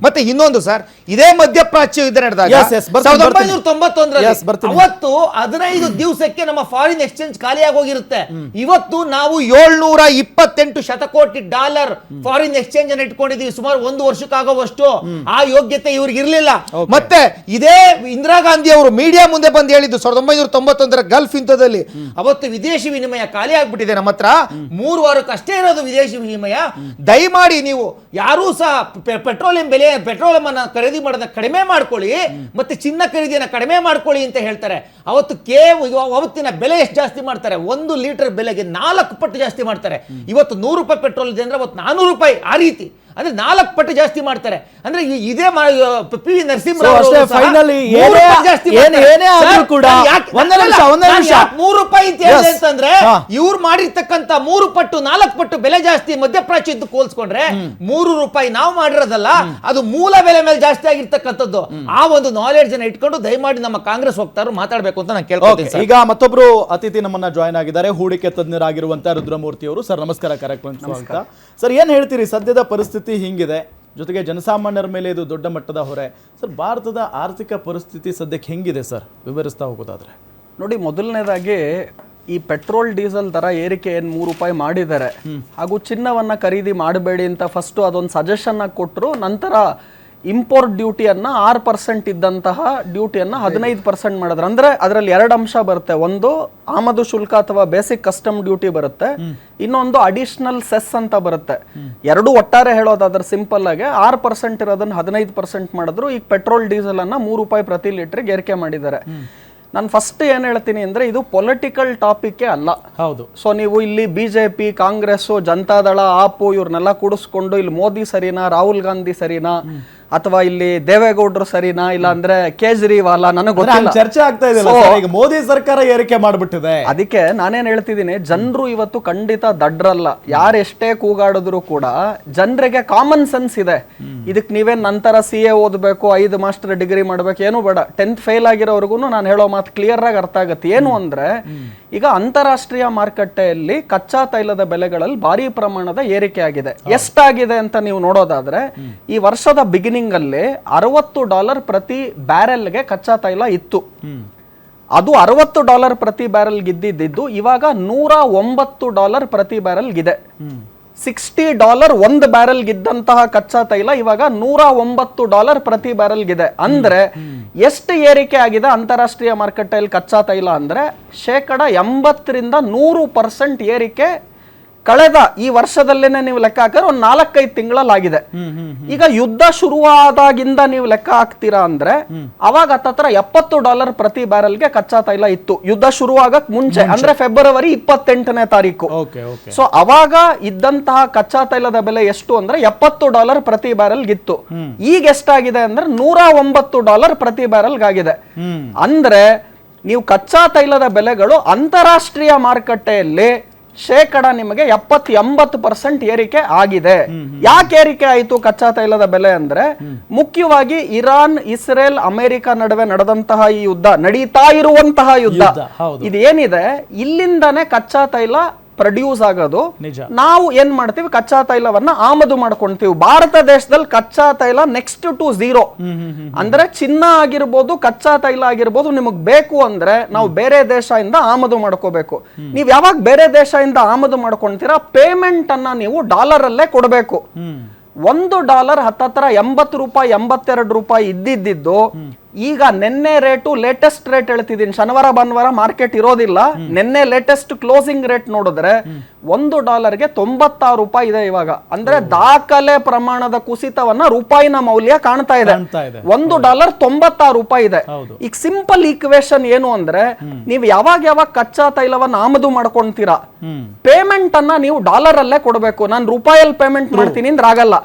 ಮತ್ತೆ ಇನ್ನೊಂದು ಸರ್, ಇದೇ ಮಧ್ಯಪ್ರಾಚ್ಯ ಯುದ್ಧ ನಡೆದಾಗ 1991 ಅವತ್ತು 15 ದಿವಸಕ್ಕೆ ನಮ್ಮ ಫಾರಿನ್ ಎಕ್ಸ್ಚೇಂಜ್ ಖಾಲಿಯಾಗಿ ಹೋಗಿರುತ್ತೆ. ಇವತ್ತು ನಾವು $728 ಶತಕೋಟಿ ಫಾರಿನ್ ಎಕ್ಸ್ಚೇಂಜ್ ಅನ್ನು ಇಟ್ಕೊಂಡಿದೀವಿ, ಸುಮಾರು 1 ವರ್ಷಕ್ಕಾಗುವಷ್ಟು. ಆ ಯೋಗ್ಯತೆ ಇವ್ರಿಗೆ ಇರಲಿಲ್ಲ. ಮತ್ತೆ ಇದೇ ಇಂದಿರಾ ಗಾಂಧಿ ಅವರು ಮೀಡಿಯಾ ಮುಂದೆ ಬಂದು ಹೇಳಿದ್ದು 1991 ಗಲ್ಫ್ ಯುದ್ಧದಲ್ಲಿ, ಅವತ್ತು ವಿದೇಶಿ ವಿನಿಮಯ ಖಾಲಿ ಆಗ್ಬಿಟ್ಟಿದೆ ನಮ್ಮ ಹತ್ರ, 3 ವಾರಕ್ಕಷ್ಟೇ ಇರೋದು ವಿದೇಶಿ ವಿನಿಮಯ, ದಯಮಾಡಿ ನೀವು ಯಾರೂ ಸಹ ಪೆಟ್ರೋಲಿಯಂ ಅನ್ನ ಖರೀದಿ ಮಾಡೋದನ್ನ ಕಡಿಮೆ ಮಾಡ್ಕೊಳ್ಳಿ, ಮತ್ತೆ ಚಿನ್ನ ಖರೀದಿಯನ್ನ ಕಡಿಮೆ ಮಾಡ್ಕೊಳ್ಳಿ ಅಂತ ಹೇಳ್ತಾರೆ. ಅವತ್ತಿನ ಬೆಲೆ ಎಷ್ಟು ಜಾಸ್ತಿ ಮಾಡ್ತಾರೆ? 1 ಲೀಟರ್ ಬೆಲೆಗೆ 4 ಪಟ್ಟು ಜಾಸ್ತಿ ಮಾಡ್ತಾರೆ. ಇವತ್ತು ₹100 ಪೆಟ್ರೋಲ್ ಇದೆ ಅಂದ್ರೆ ಅವತ್ತು ₹400, ಆ ರೀತಿ ಅಂದ್ರೆ 4 ಪಟ್ಟು ಜಾಸ್ತಿ ಮಾಡ್ತಾರೆ. ಅಂದ್ರೆ ಇದೇ ಪಿ ವಿ ನರಸಿಂಹರಾವ್ ಅಂತಂದ್ರೆ ಇವ್ರು ಮಾಡಿರ್ತಕ್ಕಂಥ 3 ಪಟ್ಟು 4 ಪಟ್ಟು ಬೆಲೆ ಜಾಸ್ತಿ ಮಧ್ಯಪ್ರಾಚ್ಯದ್ದು ಹೋಲಿಸ್ಕೊಂಡ್ರೆ ₹3 ನಾವು ಮಾಡಿರೋದಲ್ಲ, ಅದು ಮೂಲ ಬೆಲೆ ಮೇಲೆ ಜಾಸ್ತಿ ಆಗಿರ್ತಕ್ಕಂಥದ್ದು. ಆ ಒಂದು ನಾಲೆಡ್ಜ್ ಅನ್ನ ಇಟ್ಕೊಂಡು ದಯಮಾಡಿ ನಮ್ಮ ಕಾಂಗ್ರೆಸ್ ವಕ್ತಾರರು ಮಾತಾಡಬೇಕು ಅಂತ ನಾನು ಕೇಳ್ಕೊಳ್ತೀನಿ. ಈಗ ಮತ್ತೊಬ್ರು ಅತಿಥಿ ನಮ್ಮನ್ನ ಜಾಯ್ನ್ ಆಗಿದ್ದಾರೆ, ಹೂಡಿಕೆ ತಜ್ಞರಾಗಿರುವಂತಹ ರುದ್ರಮೂರ್ತಿ ಅವರು. ಸರ್ ನಮಸ್ಕಾರ, ಕಾರ್ಯಕ್ರಮಕ್ಕೆ ಸ್ವಾಗತ. ಸರ್, ಏನ್ ಹೇಳ್ತೀರಿ? ಸದ್ಯದ ಪರಿಸ್ಥಿತಿ ಹಿಂಗಿದೆ, ಜೊತೆಗೆ ಜನಸಾಮಾನ್ಯರ ಮೇಲೆ ಇದು ದೊಡ್ಡ ಮಟ್ಟದ ಹೊರೆ. ಸರ್, ಭಾರತದ ಆರ್ಥಿಕ ಪರಿಸ್ಥಿತಿ ಸದ್ಯಕ್ಕೆ ಹೆಂಗಿದೆ ಸರ್, ವಿವರಿಸ್ತಾ ಹೋಗೋದಾದ್ರೆ? ನೋಡಿ, ಮೊದಲನೇದಾಗಿ ಈ ಪೆಟ್ರೋಲ್ ಡೀಸೆಲ್ ದರ ಏರಿಕೆ ಏನು ₹3 ಮಾಡಿದ್ದಾರೆ, ಹಾಗೂ ಚಿನ್ನವನ್ನ ಖರೀದಿ ಮಾಡಬೇಡಿ ಅಂತ ಫಸ್ಟ್ ಅದೊಂದು ಸಜೆಷನ್ ಕೊಟ್ಟರು. ನಂತರ ಇಂಪೋರ್ಟ್ ಡ್ಯೂಟಿಯನ್ನ 6% ಇದ್ದಂತಹ ಡ್ಯೂಟಿಯನ್ನ 15% ಮಾಡಿದ್ರು. ಅಂದ್ರೆ ಅದರಲ್ಲಿ 2 ಅಂಶ ಬರುತ್ತೆ. ಒಂದು ಆಮದು ಶುಲ್ಕ ಅಥವಾ ಬೇಸಿಕ್ ಕಸ್ಟಮ್ ಡ್ಯೂಟಿ ಬರುತ್ತೆ, ಇನ್ನೊಂದು ಅಡಿಷನಲ್ ಸೆಸ್ ಅಂತ ಬರುತ್ತೆ. ಎರಡು ಒಟ್ಟಾರೆ ಹೇಳೋದಾದ್ರೆ ಸಿಂಪಲ್ ಆಗಿ 6% ಇರೋದನ್ನ 15% ಮಾಡಿದ್ರು. ಈಗ ಪೆಟ್ರೋಲ್ ಡೀಸೆಲ್ ಅನ್ನ ₹3 ಪ್ರತಿ ಲೀಟರ್ಗೆ ಏರಿಕೆ ಮಾಡಿದ್ದಾರೆ. ನಾನು ಫಸ್ಟ್ ಏನ್ ಹೇಳ್ತೀನಿ ಅಂದ್ರೆ, ಇದು ಪೊಲಿಟಿಕಲ್ ಟಾಪಿಕ್ ಅಲ್ಲ. ಹೌದು. ಸೊ ನೀವು ಇಲ್ಲಿ ಬಿಜೆಪಿ, ಕಾಂಗ್ರೆಸ್, ಜನತಾದಳ, ಆಪು ಇವ್ರನ್ನೆಲ್ಲ ಕೂಡಿಸ್ಕೊಂಡು ಇಲ್ಲಿ ಮೋದಿ ಸರಿನಾ, ರಾಹುಲ್ ಗಾಂಧಿ ಸರಿನಾ, ಅಥವಾ ಇಲ್ಲಿ ದೇವೇಗೌಡರು ಸರಿನಾ, ಇಲ್ಲ ಅಂದ್ರೆ ಕೇಜ್ರಿವಾಲ, ನನಗೆ ಗೊತ್ತಿಲ್ಲ, ಚರ್ಚೆ ಆಗ್ತಾ ಇದೆ. ಈಗ ಮೋದಿ ಸರ್ಕಾರ ಏರಿಕೆ ಮಾಡ್ಬಿಟ್ಟಿದೆ. ಅದಕ್ಕೆ ನಾನೇನ್ ಹೇಳ್ತಿದ್ದೀನಿ, ಜನರು ಇವತ್ತು ಖಂಡಿತ ದಡ್ರಲ್ಲ. ಯಾರೆಷ್ಟೇ ಕೂಗಾಡಿದ್ರು ಕೂಡ ಜನರಿಗೆ ಕಾಮನ್ ಸೆನ್ಸ್ ಇದೆ. ಇದಕ್ಕೆ ನೀವೇನ್ ನಂತರ CA ಓದಬೇಕು, 5 ಮಾಸ್ಟರ್ ಡಿಗ್ರಿ ಮಾಡ್ಬೇಕು, ಏನು ಬೇಡ. 10th ಫೇಲ್ ಆಗಿರೋರ್ಗು ನಾನು ಹೇಳೋ ಮಾತು ಕ್ಲಿಯರ್ ಆಗಿ ಅರ್ಥ ಆಗುತ್ತೆ. ಏನು ಅಂದ್ರೆ, ಈಗ ಅಂತಾರಾಷ್ಟ್ರೀಯ ಮಾರುಕಟ್ಟೆಯಲ್ಲಿ ಕಚ್ಚಾ ತೈಲದ ಬೆಲೆಗಳಲ್ಲಿ ಭಾರಿ ಪ್ರಮಾಣದ ಏರಿಕೆ ಆಗಿದೆ. ಎಷ್ಟಾಗಿದೆ ಅಂತ ನೀವು ನೋಡೋದಾದ್ರೆ, ಈ ವರ್ಷದ ಬಿಗಿನಿಂಗ್ ಅಲ್ಲಿ $60 ಪ್ರತಿ ಬ್ಯಾರೆಲ್ಗೆ ಕಚ್ಚಾ ತೈಲ ಇತ್ತು. ಅದು $60 ಪ್ರತಿ ಬ್ಯಾರೆಲ್ ಇದ್ದಿದ್ದು ಇವಾಗ $109 ಪ್ರತಿ ಬ್ಯಾರೆಲ್ ಇದೆ. $60 ಒಂದು ಬ್ಯಾರೆಲ್ ಗಿದ್ದಂತಹ ಕಚ್ಚಾ ತೈಲ ಇವಾಗ $109 ಪ್ರತಿ ಬ್ಯಾರೆಲ್ ಗಿದೆ. ಅಂದ್ರೆ ಎಷ್ಟು ಏರಿಕೆ ಆಗಿದೆ ಅಂತಾರಾಷ್ಟ್ರೀಯ ಮಾರುಕಟ್ಟೆಯಲ್ಲಿ ಕಚ್ಚಾ ತೈಲ ಅಂದ್ರೆ 80% 100% ಏರಿಕೆ ಕಳೆದ ಈ ವರ್ಷದಲ್ಲೇನೆ ನೀವು ಲೆಕ್ಕ ಹಾಕಿದ್ರೆ ಒಂದು 4-5 ತಿಂಗಳಲ್ಲಿ ಆಗಿದೆ. ಈಗ ಯುದ್ಧ ಶುರುವಾದಾಗಿಂದ ನೀವು ಲೆಕ್ಕ ಹಾಕ್ತೀರಾ ಅಂದ್ರೆ ಅವಾಗ ಹತ್ತತ್ರ $70 ಪ್ರತಿ ಬ್ಯಾರೆಲ್ಗೆ ಕಚ್ಚಾ ತೈಲ ಇತ್ತು, ಯುದ್ಧ ಶುರುವಾಗಕ್ ಮುಂಚೆ, ಅಂದ್ರೆ ಫೆಬ್ರವರಿ 28ನೇ ತಾರೀಕು. ಸೊ ಅವಾಗ ಇದ್ದಂತಹ ಕಚ್ಚಾ ತೈಲದ ಬೆಲೆ ಎಷ್ಟು ಅಂದ್ರೆ $70 ಪ್ರತಿ ಬ್ಯಾರೆಲ್ಗಿತ್ತು. ಈಗ ಎಷ್ಟಾಗಿದೆ ಅಂದ್ರೆ $109 ಪ್ರತಿ ಬ್ಯಾರೆಲ್ಗಾಗಿದೆ. ಅಂದ್ರೆ ನೀವು ಕಚ್ಚಾ ತೈಲದ ಬೆಲೆಗಳು ಅಂತಾರಾಷ್ಟ್ರೀಯ ಮಾರುಕಟ್ಟೆಯಲ್ಲಿ ನಿಮಗೆ 70-80% ಏರಿಕೆ ಆಗಿದೆ. ಯಾಕೆ ಏರಿಕೆ ಆಯಿತು ಕಚ್ಚಾ ತೈಲದ ಬೆಲೆ ಅಂದ್ರೆ, ಮುಖ್ಯವಾಗಿ ಇರಾನ್, ಇಸ್ರೇಲ್, ಅಮೆರಿಕ ನಡುವೆ ನಡೆದಂತಹ ಈ ಯುದ್ಧ, ನಡೀತಾ ಇರುವಂತಹ ಯುದ್ಧ, ಇದೇನಿದೆ ಇಲ್ಲಿಂದಾನೇ ಕಚ್ಚಾ ತೈಲ ಪ್ರೊಡ್ಯೂಸ್ ಆಗೋದು. ನಾವು ಏನ್ ಮಾಡ್ತೀವಿ, ಕಚ್ಚಾ ತೈಲವನ್ನ ಆಮದು ಮಾಡ್ಕೊಂತೀವಿ. ಭಾರತ ದೇಶದಲ್ಲಿ ಕಚ್ಚಾ ತೈಲ ನೆಕ್ಸ್ಟ್ ಟು 0. ಅಂದ್ರೆ ಚಿನ್ನ ಆಗಿರ್ಬೋದು, ಕಚ್ಚಾ ತೈಲ ಆಗಿರ್ಬೋದು, ನಿಮಗ್ ಬೇಕು ಅಂದ್ರೆ ನಾವು ಬೇರೆ ದೇಶದಿಂದ ಆಮದು ಮಾಡ್ಕೋಬೇಕು. ನೀವ್ ಯಾವಾಗ ಬೇರೆ ದೇಶದಿಂದ ಆಮದು ಮಾಡ್ಕೊಂತೀರಾ, ಪೇಮೆಂಟ್ ಅನ್ನ ನೀವು ಡಾಲರ್ ಅಲ್ಲೇ ಕೊಡಬೇಕು. $1 ಹತ್ತತ್ರ ₹80, ₹82 ಇದ್ದಿದ್ದು ಈಗ ನಿನ್ನೆ ರೇಟು, ಲೇಟೆಸ್ಟ್ ರೇಟ್ ಹೇಳ್ತಿದ್ದೀನಿ, ಶನಿವಾರ ಭಾನುವಾರ ಮಾರ್ಕೆಟ್ ಇರೋದಿಲ್ಲ, ನಿನ್ನೆ ಲೇಟೆಸ್ಟ್ ಕ್ಲೋಸಿಂಗ್ ರೇಟ್ ನೋಡಿದ್ರೆ $1ಗೆ ₹96 ಇದೆ ಇವಾಗ. ಅಂದ್ರೆ ದಾಖಲೆ ಪ್ರಮಾಣದ ಕುಸಿತವನ್ನ ರೂಪಾಯಿನ ಮೌಲ್ಯ ಕಾಣ್ತಾ ಇದೆ. $1 ₹96 ಇದೆ. ಈಗ ಸಿಂಪಲ್ ಈಕ್ವೇಶನ್ ಏನು ಅಂದ್ರೆ, ನೀವು ಯಾವಾಗ ಕಚ್ಚಾ ತೈಲವನ್ನ ಆಮದು ಮಾಡ್ಕೊಂತೀರಾ, ಪೇಮೆಂಟ್ ಅನ್ನ ನೀವು ಡಾಲರ್ ಅಲ್ಲೇ ಕೊಡಬೇಕು. ನಾನು ರೂಪಾಯಲ್ಲಿ ಪೇಮೆಂಟ್ ಮಾಡ್ತೀನಿ ಅಂದ್ರೆ ಆಗಲ್ಲ.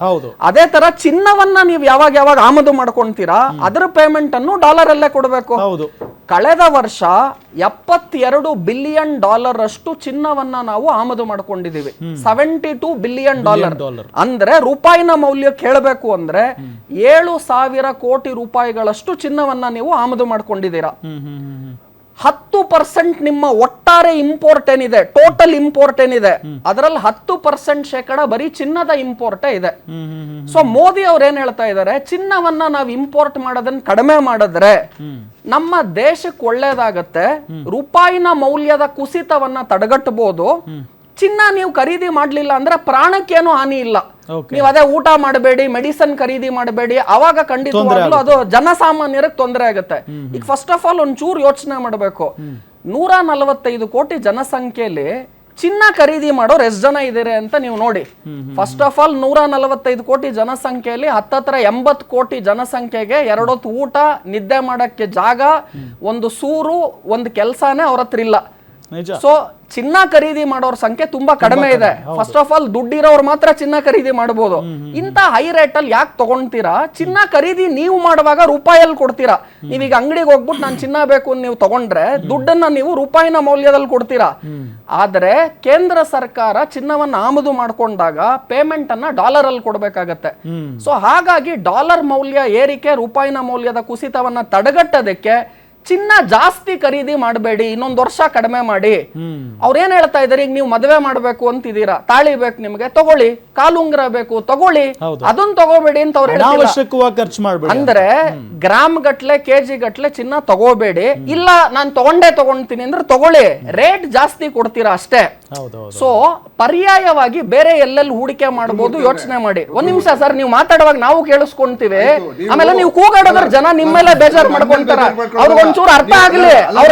ಅದೇ ತರ ಚಿನ್ನವನ್ನ ನೀವು ಯಾವಾಗ ಆಮದು ಮಾಡ್ಕೊಂತೀರಾ, ಅದರ ಪೇಮೆಂಟ್ ಅನ್ನು ಡಾಲರ್ ಅಲ್ಲೇ ಕೊಡಬೇಕು. ಕಳೆದ ವರ್ಷ $72 ಬಿಲಿಯನ್ ಅಷ್ಟು ಚಿನ್ನವನ್ನ ನಾವು ಆಮದು ಮಾಡ್ಕೊಂಡಿದೀವಿ. $72 ಬಿಲಿಯನ್. ಅಂದ್ರೆ ರೂಪಾಯಿನ ಮೌಲ್ಯ ಕೇಳಬೇಕು ಅಂದ್ರೆ 7,000 ಕೋಟಿ ರೂಪಾಯಿಗಳಷ್ಟು ಚಿನ್ನವನ್ನ ನೀವು ಆಮದು ಮಾಡ್ಕೊಂಡಿದ್ದೀರಾ. 10% ನಿಮ್ಮ ಒಟ್ಟಾರೆ ಇಂಪೋರ್ಟ್ ಏನಿದೆ, ಟೋಟಲ್ ಇಂಪೋರ್ಟ್ ಏನಿದೆ, ಅದರಲ್ಲಿ 10% ಬರೀ ಚಿನ್ನದ ಇಂಪೋರ್ಟೇ ಇದೆ. ಸೊ ಮೋದಿ ಅವ್ರು ಏನ್ ಹೇಳ್ತಾ ಇದ್ದಾರೆ, ಚಿನ್ನವನ್ನ ನಾವು ಇಂಪೋರ್ಟ್ ಮಾಡೋದನ್ನ ಕಡಿಮೆ ಮಾಡಿದ್ರೆ ನಮ್ಮ ದೇಶಕ್ಕೆ ಒಳ್ಳೇದಾಗತ್ತೆ, ರೂಪಾಯಿನ ಮೌಲ್ಯದ ಕುಸಿತವನ್ನ ತಡೆಗಟ್ಟಬಹುದು. ಚಿನ್ನ ನೀವು ಖರೀದಿ ಮಾಡ್ಲಿಲ್ಲ ಅಂದ್ರೆ ಪ್ರಾಣಕ್ಕೇನು ಹಾನಿ ಇಲ್ಲ. ನೀವು ಅದೇ ಊಟ ಮಾಡಬೇಡಿ, ಮೆಡಿಸನ್ ಖರೀದಿ ಮಾಡಬೇಡಿ, ಅವಾಗ ಖಂಡಿತವಾಗ್ಲೂ ಅದು ಜನಸಾಮಾನ್ಯರಿಗೆ ತೊಂದರೆ ಆಗುತ್ತೆ. ಈಗ ಫಸ್ಟ್ ಆಫ್ ಆಲ್ ಒಂಚೂರು ಯೋಚನೆ ಮಾಡಬೇಕು, 145 ಕೋಟಿ ಜನಸಂಖ್ಯೆಯಲ್ಲಿ ಚಿನ್ನ ಖರೀದಿ ಮಾಡೋರು ಎಷ್ಟು ಜನ ಇದ್ದಾರೆ ಅಂತ ನೀವು ನೋಡಿ. ಫಸ್ಟ್ ಆಫ್ ಆಲ್ 145 ಕೋಟಿ ಜನಸಂಖ್ಯೆಯಲ್ಲಿ ಹತ್ತತ್ರ 80 ಕೋಟಿ ಜನಸಂಖ್ಯೆಗೆ ಎರಡೊತ್ತು ಊಟ, ನಿದ್ದೆ ಮಾಡಕ್ಕೆ ಜಾಗ, ಒಂದು ಸೂರು, ಒಂದು ಕೆಲಸನೇ ಅವ್ರ ಹತ್ರ ಇಲ್ಲ. ಸೊ ಚಿನ್ನ ಖರೀದಿ ಮಾಡೋರ್ ಸಂಖ್ಯೆ ತುಂಬಾ ಕಡಿಮೆ ಇದೆ. ಫಸ್ಟ್ ಆಫ್ ಆಲ್ ದುಡ್ಡಿರೋರು ಮಾತ್ರ ಚಿನ್ನ ಖರೀದಿ ಮಾಡಬಹುದು. ಇಂತ ಹೈ ರೇಟ್ ಅಲ್ಲಿ ಯಾಕೆ ತಗೊಂತೀರಾ? ಚಿನ್ನ ಖರೀದಿ ನೀವು ಮಾಡುವಾಗ ರೂಪಾಯಲ್ಲಿ ಕೊಡ್ತೀರಾ. ನೀವೀಗ ಅಂಗಡಿಗೆ ಹೋಗ್ಬಿಟ್ಟು ನಾನು ಚಿನ್ನ ಬೇಕು ನೀವು ತಗೊಂಡ್ರೆ ದುಡ್ಡನ್ನ ನೀವು ರೂಪಾಯಿನ ಮೌಲ್ಯದಲ್ಲಿ ಕೊಡ್ತೀರಾ. ಆದ್ರೆ ಕೇಂದ್ರ ಸರ್ಕಾರ ಚಿನ್ನವನ್ನ ಆಮದು ಮಾಡ್ಕೊಂಡಾಗ ಪೇಮೆಂಟ್ ಅನ್ನ ಡಾಲರ್ ಅಲ್ಲಿ ಕೊಡ್ಬೇಕಾಗತ್ತೆ. ಸೊ ಹಾಗಾಗಿ ಡಾಲರ್ ಮೌಲ್ಯ ಏರಿಕೆ, ರೂಪಾಯಿನ ಮೌಲ್ಯದ ಕುಸಿತವನ್ನ ತಡೆಗಟ್ಟೋದಕ್ಕೆ ಚಿನ್ನ ಜಾಸ್ತಿ ಖರೀದಿ ಮಾಡಬೇಡಿ, ಇನ್ನೊಂದು ವರ್ಷ ಕಡಿಮೆ ಮಾಡಿ. ಅವ್ರೇನ್ ಹೇಳ್ತಾ ಇದಾರೆ, ಈಗ ನೀವು ಮದುವೆ ಮಾಡ್ಬೇಕು ಅಂತಿದ್ದೀರಾ, ತಾಳಿ ಬೇಕು ನಿಮ್ಗೆ, ತಗೊಳ್ಳಿ. ಕಾಲುಂಗ್ರ ಬೇಕು, ತಗೊಳ್ಳಿ. ಅದನ್ನ ತಗೋಬೇಡಿ ಅಂತ ಅವ್ರು ಹೇಳ್ತಾರೆ. ಅಂದ್ರೆ ಗ್ರಾಮ್ ಗಟ್ಲೆ, ಕೆಜಿ ಗಟ್ಲೆ ಚಿನ್ನ ತಗೋಬೇಡಿ. ಇಲ್ಲ ನಾನು ತಗೊಂತೀನಿ ಅಂದ್ರೆ ತಗೊಳ್ಳಿ, ರೇಟ್ ಜಾಸ್ತಿ ಕೊಡ್ತೀರಾ ಅಷ್ಟೇ. ಸೊ ಪರ್ಯಾಯವಾಗಿ ಬೇರೆ ಎಲ್ಲೆಲ್ಲಿ ಹೂಡಿಕೆ ಮಾಡಬಹುದು ಯೋಚನೆ ಮಾಡಿ. ಒಂದ್ ನಿಮಿಷ ಸರ್, ನೀವು ಮಾತಾಡುವಾಗ ನಾವು ಕೇಳಿಸ್ಕೊಂತೀವಿ, ಆಮೇಲೆ ನೀವು ಕೂಗಾಡೋದ್ರ ಜನ ನಿಮ್ಮೆಲ್ಲ ಬೇಜಾರು ಮಾಡ್ಕೊಂತಾರ. ಅವ್ರಿಗೊಂಚೂರು ಅರ್ಥ ಆಗ್ಲಿ, ಅವ್ರ